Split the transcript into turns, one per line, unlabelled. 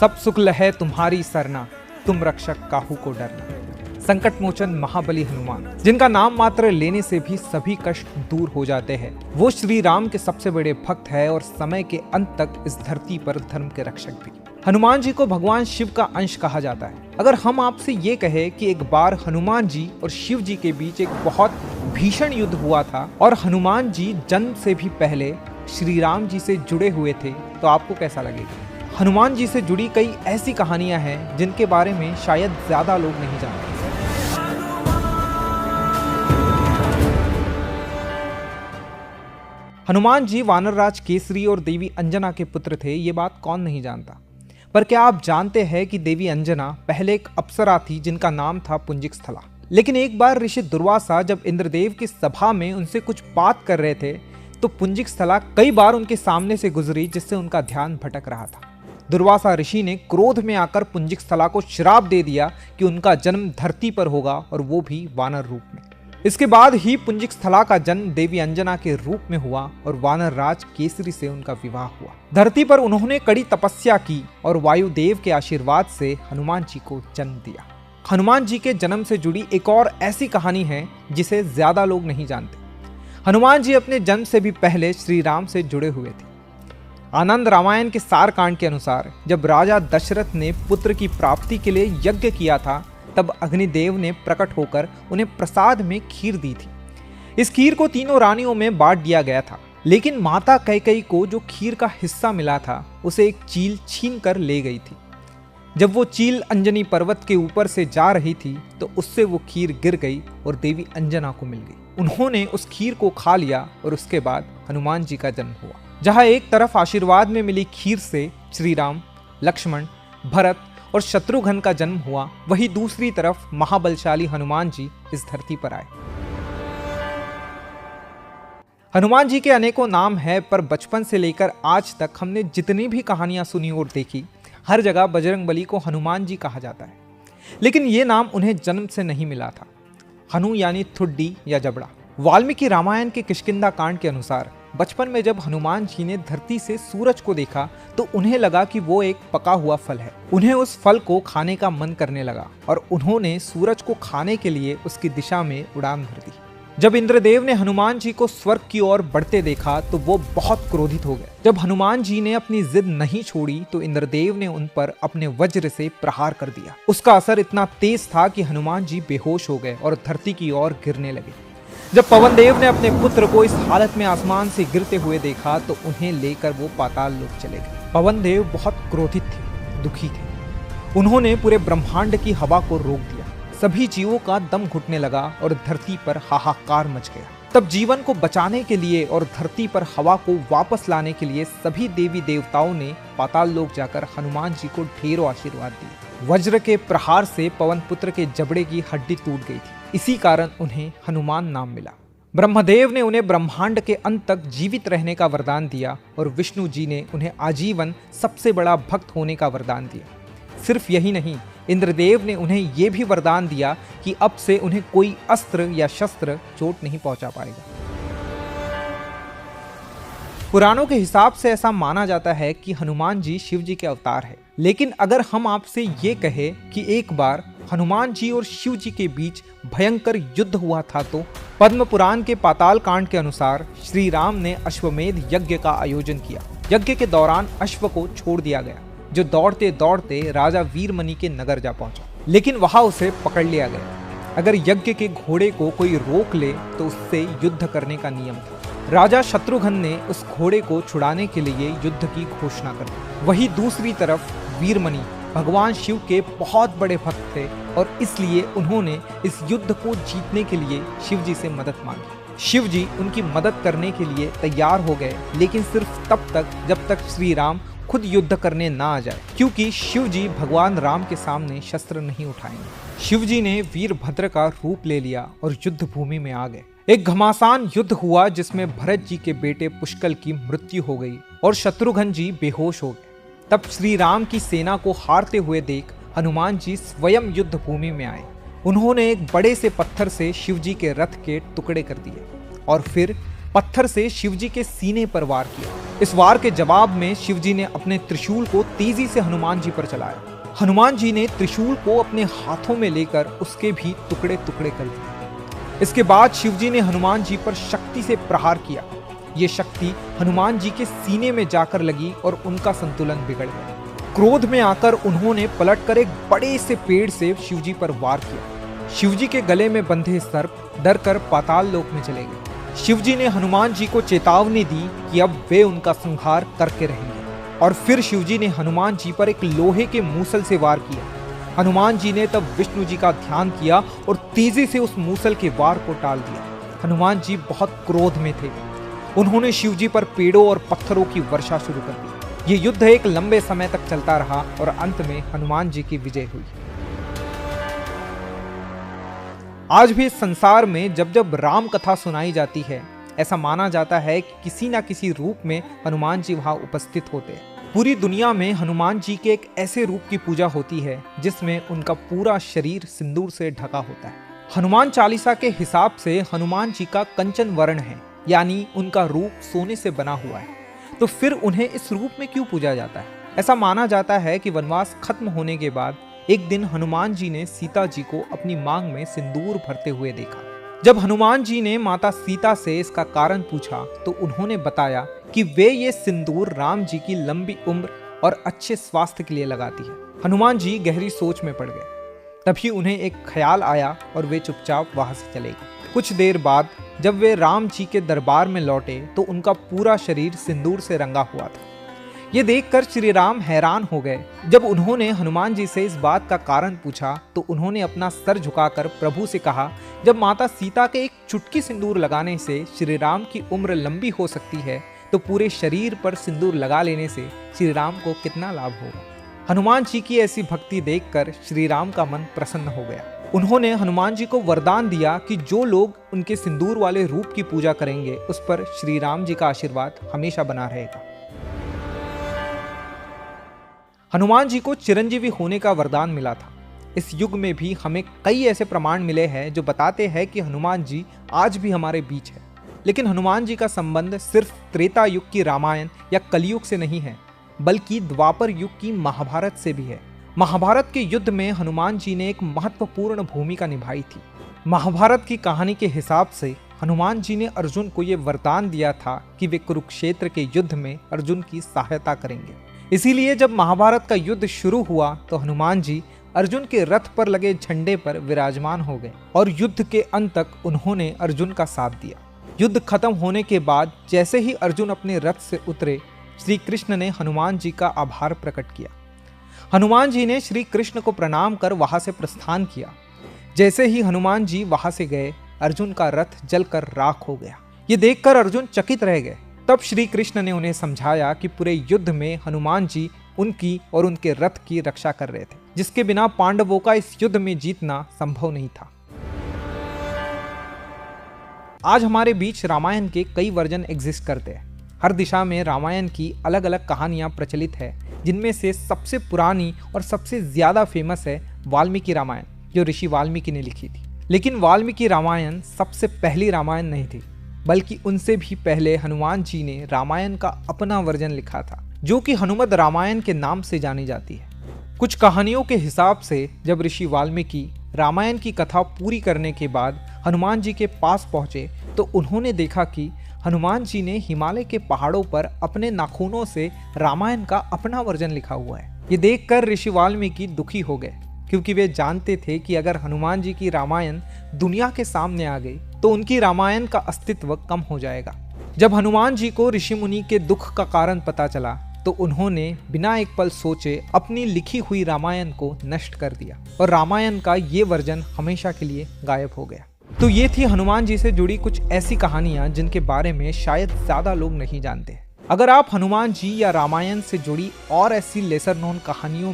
सब सुख लहै तुम्हारी सरना, तुम रक्षक काहू को डरना। संकट मोचन महाबली हनुमान, जिनका नाम मात्र लेने से भी सभी कष्ट दूर हो जाते हैं। वो श्री राम के सबसे बड़े भक्त है और समय के अंत तक इस धरती पर धर्म के रक्षक भी। हनुमान जी को भगवान शिव का अंश कहा जाता है। अगर हम आपसे ये कहे कि एक बार हनुमान जी और शिव जी के बीच एक बहुत भीषण युद्ध हुआ था और हनुमान जी जन्म से भी पहले श्री राम जी से जुड़े हुए थे, तो आपको कैसा लगेगा? हनुमान जी से जुड़ी कई ऐसी कहानियां हैं जिनके बारे में शायद ज्यादा लोग नहीं जानते। हनुमान जी वानरराज केसरी और देवी अंजना के पुत्र थे, ये बात कौन नहीं जानता। पर क्या आप जानते हैं कि देवी अंजना पहले एक अप्सरा थी जिनका नाम था पुंजिकस्थला। लेकिन एक बार ऋषि दुर्वासा जब इंद्रदेव की सभा में उनसे कुछ बात कर रहे थे तो पुंजिकस्थला कई बार उनके सामने से गुजरी, जिससे उनका ध्यान भटक रहा था। दुर्वासा ऋषि ने क्रोध में आकर पुंजिकस्थला को श्राप दे दिया कि उनका जन्म धरती पर होगा और वो भी वानर रूप में। इसके बाद ही पुंजिकस्थला का जन्म देवी अंजना के रूप में हुआ और वानर राज केसरी से उनका विवाह हुआ। धरती पर उन्होंने कड़ी तपस्या की और वायुदेव के आशीर्वाद से हनुमान जी को जन्म दिया। हनुमान जी के जन्म से जुड़ी एक और ऐसी कहानी है जिसे ज्यादा लोग नहीं जानते। हनुमान जी अपने जन्म से भी पहले श्री राम से जुड़े हुए थे। आनंद रामायण के सार कांड के अनुसार जब राजा दशरथ ने पुत्र की प्राप्ति के लिए यज्ञ किया था, तब अग्निदेव ने प्रकट होकर उन्हें प्रसाद में खीर दी थी। इस खीर को तीनों रानियों में बांट दिया गया था, लेकिन माता कैकेयी को जो खीर का हिस्सा मिला था उसे एक चील छीन कर ले गई थी। जब वो चील अंजनी पर्वत के ऊपर से जा रही थी तो उससे वो खीर गिर गई और देवी अंजना को मिल गई। उन्होंने उस खीर को खा लिया और उसके बाद हनुमान जी का जन्म हुआ। जहां एक तरफ आशीर्वाद में मिली खीर से श्री राम, लक्ष्मण, भरत और शत्रुघ्न का जन्म हुआ, वहीं दूसरी तरफ महाबलशाली हनुमान जी इस धरती पर आए। हनुमान जी के अनेकों नाम हैं, पर बचपन से लेकर आज तक हमने जितनी भी कहानियां सुनी और देखी, हर जगह बजरंगबली को हनुमान जी कहा जाता है। लेकिन ये नाम उन्हें जन्म से नहीं मिला था। हनु यानी ठुड्डी या जबड़ा। वाल्मीकि रामायण के किष्किंधा कांड के अनुसार बचपन में जब हनुमान जी ने धरती से सूरज को देखा तो उन्हें लगा कि वो एक पका हुआ फल है। उन्हें उस फल को खाने का मन करने लगा और उन्होंने सूरज को खाने के लिए उसकी दिशा में उड़ान भर दी। जब इंद्रदेव ने हनुमान जी को स्वर्ग की ओर बढ़ते देखा तो वो बहुत क्रोधित हो गए। जब हनुमान जी ने अपनी जिद नहीं छोड़ी तो इंद्रदेव ने उन पर अपने वज्र से प्रहार कर दिया। उसका असर इतना तेज था कि हनुमान जी बेहोश हो गए और धरती की ओर गिरने लगे। जब पवन देव ने अपने पुत्र को इस हालत में आसमान से गिरते हुए देखा तो उन्हें लेकर वो पाताल लोक चले गए। पवन देव बहुत क्रोधित थे, दुखी थे। उन्होंने पूरे ब्रह्मांड की हवा को रोक दिया। सभी जीवों का दम घुटने लगा और धरती पर हाहाकार मच गया। तब जीवन को बचाने के लिए और धरती पर हवा को वापस लाने के लिए सभी देवी देवताओं ने पाताल लोक जाकर हनुमान जी को ढेरों आशीर्वाद दिए। वज्र के प्रहार से पवन पुत्र के जबड़े की हड्डी टूट गई थी, इसी कारण उन्हें हनुमान नाम मिला। ब्रह्मदेव ने उन्हें ब्रह्मांड के अंत तक जीवित रहने का वरदान दिया और विष्णु जी ने उन्हें आजीवन सबसे बड़ा भक्त होने का वरदान दिया। सिर्फ यही नहीं, इंद्रदेव ने उन्हें यह भी वरदान दिया कि अब से उन्हें कोई अस्त्र या शस्त्र चोट नहीं पहुंचा पाएगा। पुराणों के हिसाब से ऐसा माना जाता है कि हनुमान जी शिव जी के अवतार है। लेकिन अगर हम आपसे ये कहें कि एक बार हनुमान जी और शिव जी के बीच भयंकर युद्ध हुआ था, तो पद्म पुराण के पाताल कांड के अनुसार श्री राम ने अश्वमेध यज्ञ का आयोजन किया। यज्ञ के दौरान अश्व को छोड़ दिया गया, जो दौड़ते दौड़ते राजा वीरमणि के नगर जा पहुंचा, लेकिन वहां उसे पकड़ लिया गया। अगर यज्ञ के घोड़े को कोई रोक ले तो उससे युद्ध करने का नियम था। राजा शत्रुघ्न ने उस घोड़े को छुड़ाने के लिए युद्ध की घोषणा कर दी। वहीं दूसरी तरफ वीरमणि भगवान शिव के बहुत बड़े भक्त थे और इसलिए उन्होंने इस युद्ध को जीतने के लिए शिव जी से मदद मांगी। शिव जी उनकी मदद करने के लिए तैयार हो गए, लेकिन सिर्फ तब तक जब तक श्री राम खुद युद्ध करने ना आ जाए, क्योंकि शिव जी भगवान राम के सामने शस्त्र नहीं उठाएंगे। शिव जी ने वीरभद्र का रूप ले लिया और युद्ध भूमि में आ गए। एक घमासान युद्ध हुआ जिसमें भरत जी के बेटे पुष्कल की मृत्यु हो गई और शत्रुघ्न जी बेहोश हो गए। तब श्री राम की सेना को हारते हुए देख हनुमान जी स्वयं युद्ध भूमि में आए। उन्होंने एक बड़े से पत्थर से शिव जी के रथ के टुकड़े कर दिए और फिर पत्थर से शिवजी के सीने पर वार किया। इस वार के जवाब में शिवजी ने अपने त्रिशूल को तेजी से हनुमान जी पर चलाया। हनुमान जी ने त्रिशूल को अपने हाथों में लेकर उसके भी टुकड़े टुकड़े कर दिए। इसके बाद शिवजी ने हनुमान जी पर शक्ति से प्रहार किया। ये शक्ति हनुमान जी के सीने में जाकर लगी और उनका संतुलन बिगड़ गया। क्रोध में आकर उन्होंने पलटकर एक बड़े से पेड़ से शिवजी पर वार किया। शिवजी के गले में बंधे सर्प डरकर पाताल लोक में चले गए। शिवजी ने हनुमान जी को चेतावनी दी कि अब वे उनका संहार करके रहेंगे और फिर शिवजी ने हनुमान जी पर एक लोहे के मूसल से वार किया। हनुमान जी ने तब विष्णु जी का ध्यान किया और तेजी से उस मूसल के वार को टाल दिया। हनुमान जी बहुत क्रोध में थे। उन्होंने शिवजी पर पेड़ों और पत्थरों की वर्षा शुरू कर दी। ये युद्ध एक लंबे समय तक चलता रहा और अंत में हनुमान जी की विजय हुई। आज भी इस संसार में जब जब राम कथा सुनाई जाती है, ऐसा माना जाता है कि किसी न किसी रूप में हनुमान जी वहां उपस्थित होते हैं। पूरी दुनिया में हनुमान जी के एक ऐसे रूप की पूजा होती है जिसमें उनका पूरा शरीर सिंदूर से ढका होता है। हनुमान चालीसा के हिसाब से हनुमान जी का कंचन वर्ण है, यानी उनका रूप सोने से बना हुआ है। तो फिर उन्हें इस रूप में क्यों पूजा जाता है? ऐसा माना जाता है कि वनवास खत्म होने के बाद एक दिन हनुमान जी ने सीता जी को अपनी मांग में सिंदूर भरते हुए देखा। जब हनुमान जी ने माता सीता से इसका कारण पूछा तो उन्होंने बताया कि वे ये सिंदूर राम जी की लंबी उम्र और अच्छे स्वास्थ्य के लिए लगाती है। हनुमान जी गहरी सोच में पड़ गए। तभी उन्हें एक ख्याल आया और वे चुपचाप वहां से चले गए। कुछ देर बाद जब वे राम जी के दरबार में लौटे तो उनका पूरा शरीर सिंदूर से रंगा हुआ था। ये देखकर श्री राम हैरान हो गए। जब उन्होंने हनुमान जी से इस बात का कारण पूछा तो उन्होंने अपना सर झुकाकर प्रभु से कहा, जब माता सीता के एक चुटकी सिंदूर लगाने से श्री राम की उम्र लंबी हो सकती है तो पूरे शरीर पर सिंदूर लगा लेने से श्री राम को कितना लाभ होगा। हनुमान जी की ऐसी भक्ति देखकर श्री राम का मन प्रसन्न हो गया। उन्होंने हनुमान जी को वरदान दिया कि जो लोग उनके सिंदूर वाले रूप की पूजा करेंगे उस पर श्री राम जी का आशीर्वाद हमेशा बना रहेगा। हनुमान जी को चिरंजीवी होने का वरदान मिला था। इस युग में भी हमें कई ऐसे प्रमाण मिले हैं जो बताते हैं कि हनुमान जी आज भी हमारे बीच है। लेकिन हनुमान जी का संबंध सिर्फ त्रेता युग की रामायण या कलयुग से नहीं है, बल्कि द्वापर युग की महाभारत से भी है। महाभारत के युद्ध में हनुमान जी ने एक महत्वपूर्ण भूमिका निभाई थी। महाभारत की कहानी के हिसाब से हनुमान जी ने अर्जुन को यह वरदान दिया था कि वे कुरुक्षेत्र के युद्ध में अर्जुन की सहायता करेंगे। इसीलिए जब महाभारत का युद्ध शुरू हुआ तो हनुमान जी अर्जुन के रथ पर लगे झंडे पर विराजमान हो गए और युद्ध के अंत तक उन्होंने अर्जुन का साथ दिया। युद्ध खत्म होने के बाद जैसे ही अर्जुन अपने रथ से उतरे, श्री कृष्ण ने हनुमान जी का आभार प्रकट किया। हनुमान जी ने श्री कृष्ण को प्रणाम कर वहां से प्रस्थान किया। जैसे ही हनुमान जी वहां से गए, अर्जुन का रथ जलकर राख हो गया। ये देखकर अर्जुन चकित रह गए। तब श्री कृष्ण ने उन्हें समझाया कि पूरे युद्ध में हनुमान जी उनकी और उनके रथ की रक्षा कर रहे थे, जिसके बिना पांडवों का इस युद्ध में जीतना संभव नहीं था। आज हमारे बीच रामायण के कई वर्जन एग्जिस्ट करते हैं। हर दिशा में रामायण की अलग अलग कहानियां प्रचलित है, जिनमें से सबसे पुरानी और सबसे ज्यादा फेमस है वाल्मीकि रामायण, जो ऋषि वाल्मीकि ने लिखी थी। लेकिन वाल्मीकि रामायण सबसे पहली रामायण नहीं थी, बल्कि उनसे भी पहले हनुमान जी ने रामायण का अपना वर्जन लिखा था, जो कि हनुमद रामायण के नाम से जानी जाती है। कुछ कहानियों के हिसाब से जब ऋषि वाल्मीकि रामायण की कथा पूरी करने के बाद हनुमान जी के पास पहुंचे तो उन्होंने देखा कि हनुमान जी ने हिमालय के पहाड़ों पर अपने नाखूनों से रामायण का अपना वर्जन लिखा हुआ है। ये देखकर ऋषि वाल्मीकि दुखी हो गए, क्योंकि वे जानते थे कि अगर हनुमान जी की रामायण दुनिया के सामने आ गई तो उनकी रामायण का अस्तित्व कम हो जाएगा। जब हनुमान जी को ऋषि मुनि के दुख का कारण पता चला तो उन्होंने बिना एक पल सोचे अपनी लिखी हुई रामायण को नष्ट कर दिया और रामायण का ये वर्जन हमेशा के लिए गायब हो गया। तो ये थी हनुमान जी से जुड़ी कुछ ऐसी कहानियां जिनके बारे में शायद ज्यादा लोग नहीं जानते। अगर आप हनुमान जी या रामायण से जुड़ी और ऐसी लेसर नोन कहानियों